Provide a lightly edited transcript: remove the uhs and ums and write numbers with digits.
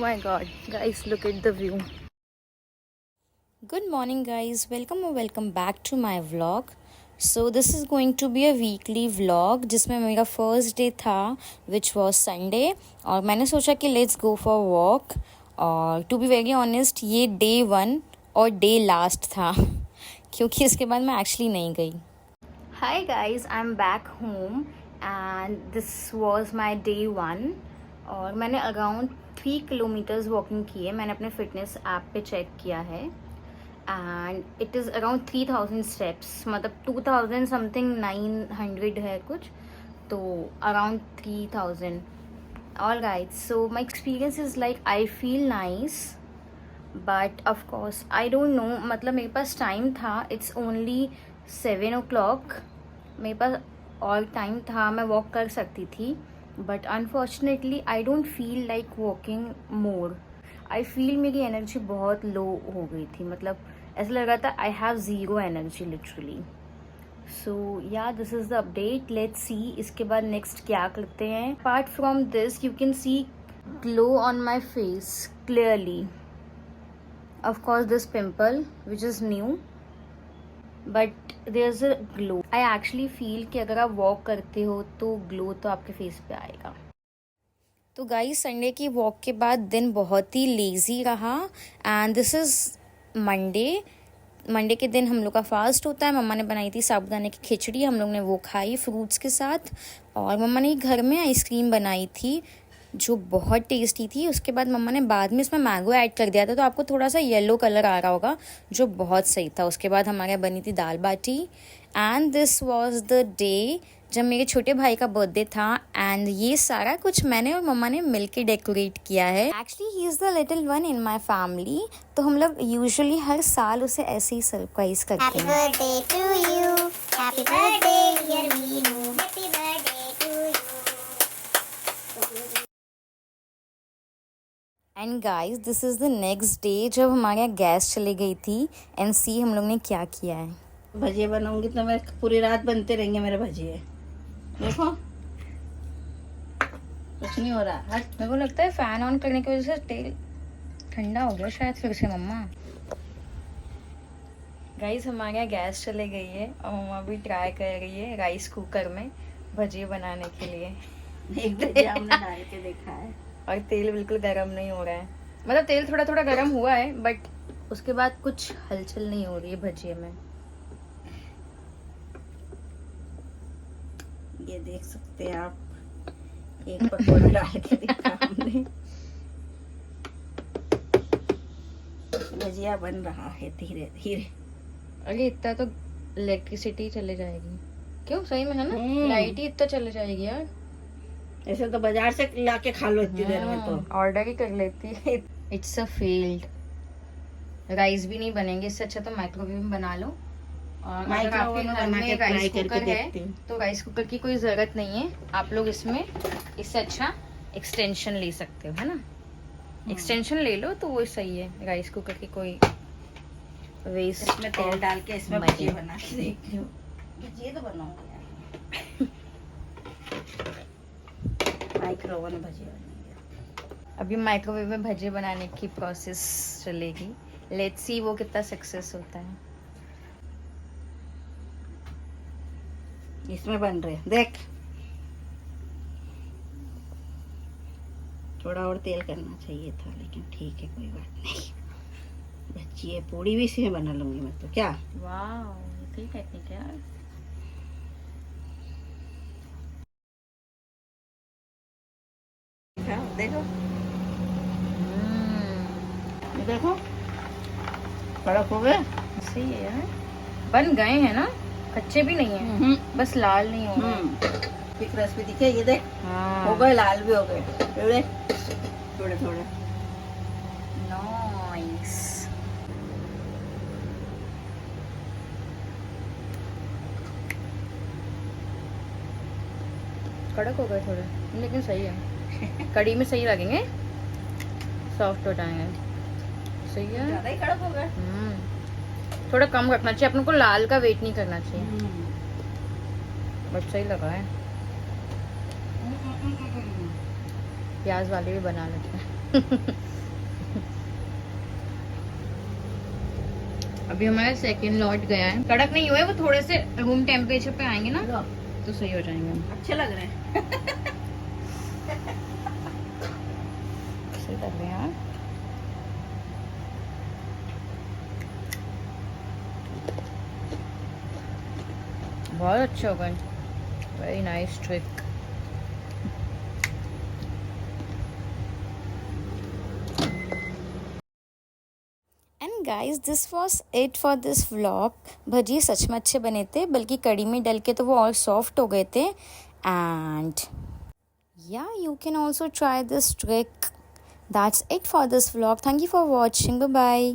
my god, guys, look at the view. Good morning, guys. Welcome or welcome back to my vlog. So this is going to be a weekly vlog जिसमें मेरा first day था which was Sunday और मैंने सोचा कि let's go for a walk और to be very honest ये day 1 और day last था क्योंकि इसके बाद मैं actually नहीं गई. Hi guys, I'm back home and this was my day 1 और मैंने अराउंड 3 किलोमीटर्स वॉकिंग की है. मैंने अपने फिटनेस ऐप पे चेक किया है and it is around 3000 steps, मतलब 2000 समथिंग 900 है कुछ, तो around 3000. All right, so my experience is like I feel nice but of course I don't know, मतलब मेरे पास टाइम था. इट्स ओनली 7 o'clock, मेरे पास और टाइम था, मैं वॉक कर सकती थी. But unfortunately I don't feel like walking more. I feel मेरी एनर्जी बहुत लो हो गई थी, मतलब ऐसा लग रहा था I have zero energy literally. So yeah this is the update. Let's see इसके बाद नेक्स्ट क्या करते हैं. Apart from this you can see glow on my face clearly. Of course this pimple which is new but there is a glow. I actually feel कि अगर आप walk करते हो तो ग्लो तो आपके फेस पे आएगा. तो गाइस संडे की वॉक के बाद दिन बहुत ही लेज़ी रहा एंड दिस इज़ मंडे के दिन हम लोग का फास्ट होता है. मम्मा ने बनाई थी साबूदाने की खिचड़ी, हम लोग ने वो खाई फ्रूट्स के साथ. और मम्मा ने घर में आइसक्रीम बनाई थी जो बहुत टेस्टी थी. उसके बाद मम्मा ने बाद में इसमें मैंगो ऐड कर दिया था, तो आपको थोड़ा सा येलो कलर आ रहा होगा, जो बहुत सही था. उसके बाद हमारे यहाँ बनी थी dal baati and this was the day जब मेरे छोटे भाई का बर्थडे था एंड ये सारा कुछ मैंने और मम्मा ने मिलके डेकोरेट किया है. Actually he is the little one in my family, तो हम लोग यूजुअली हर साल उसे ऐसे ही सरप्राइज करते हैं. Happy birthday to you, happy birthday dear Meenu, happy birthday to you. And guys this is the next day जब हमारे यहाँ गैस चली गई थी एंड सी हम लोग ने क्या किया है. भजिए बनाऊंगी तो मैं पूरी रात बनते रहेंगे मेरे भजिए. देखो कुछ नहीं हो रहा. हट. मेरे को लगता है फैन ऑन करने की वजह से तेल ठंडा हो गया शायद फिर से. मम्मा गाइस हमारे यहाँ गैस चले गई है और मम्मा भी ट्राई कर रही है राइस कुकर में भजिए बनाने के लिए. एक भजिया हमने डाल के देखा है और तेल बिल्कुल गर्म नहीं हो रहा है, मतलब तेल थोड़ा थोड़ा गर्म हुआ है बट उसके बाद कुछ हलचल नहीं हो रही है भजिए में. ये देख सकते हैं आप, एक पकौड़ा डाल के देखा हमने. भजिया बन रहा है धीरे धीरे. अरे इतना तो इलेक्ट्रिसिटी चले जाएगी. क्यों सही में है ना, लाइट ही इतना चले जाएगी यार. ऐसे तो बाजार से लाके खा लो इतनी देर में, तो ऑर्डर ही कर लेती है. It's a failed. राइस भी नहीं बनेंगे, इससे अच्छा तो माइक्रोवेव में बना लो. और अगर आपके घर में राइस कुकर है तो राइस कुकर की कोई ज़रूरत नहीं है. आप लोग इसमें इससे अच्छा एक्सटेंशन ले सकते हो, है ना. एक्सटेंशन ले लो तो वो सही है. राइस कुकर की कोई वेस्ट. इसमें तेल डाल के इसमें भजिए बना के देखती हूँ. भजिए तो बनाऊंगी यार. माइक्रोवेव में भजिए बनेंगे. अभी माइक्रोवेव में भजिए बनाने की प्रोसेस चलेगी. लेट्स सी वो कितना सक्सेस होता है. इसमें बन रहे देख. थोड़ा और तेल करना चाहिए था लेकिन ठीक है, कोई बात नहीं. भजिए पूड़ी भी इसी में बना लूंगी मैं तो. क्या वाह, ठीक है ठीक है यार. देखो देखो कड़क हो गए. सही है यार, बन गए हैं ना, कच्चे भी नहीं है, बस लाल नहीं हो गए. एक रेसिपी दिखे ये देख. हाँ. हो गए, लाल भी हो गए थोड़े थोड़े थोड़े. नाइस. कड़क हो गए थोड़े लेकिन सही है. कड़ी में सही लगेंगे, सॉफ्ट हो जाएंगे. सही है. ज्यादा ही कड़क हो गए. थोड़ा कम रखना चाहिए अपन को, लाल का वेट नहीं करना चाहिए. बट सही लगा है. प्याज वाले भी बना लेते हैं. अभी हमारा सेकंड लॉट गया है, कड़क नहीं हुए, वो थोड़े से रूम टेम्परेचर पे आएंगे ना तो सही हो जाएंगे। अच्छे लग रहे हैं। सही लग रहे हैं यार। बहुत अच्छे हो गए, very nice trick. And guys this was it for this vlog. भजिए सच में अच्छे बने थे, बल्कि कड़ी में डल के तो वो और सॉफ्ट हो गए थे। And yeah you can also try this trick. That's it for this vlog. Thank you for watching, bye bye.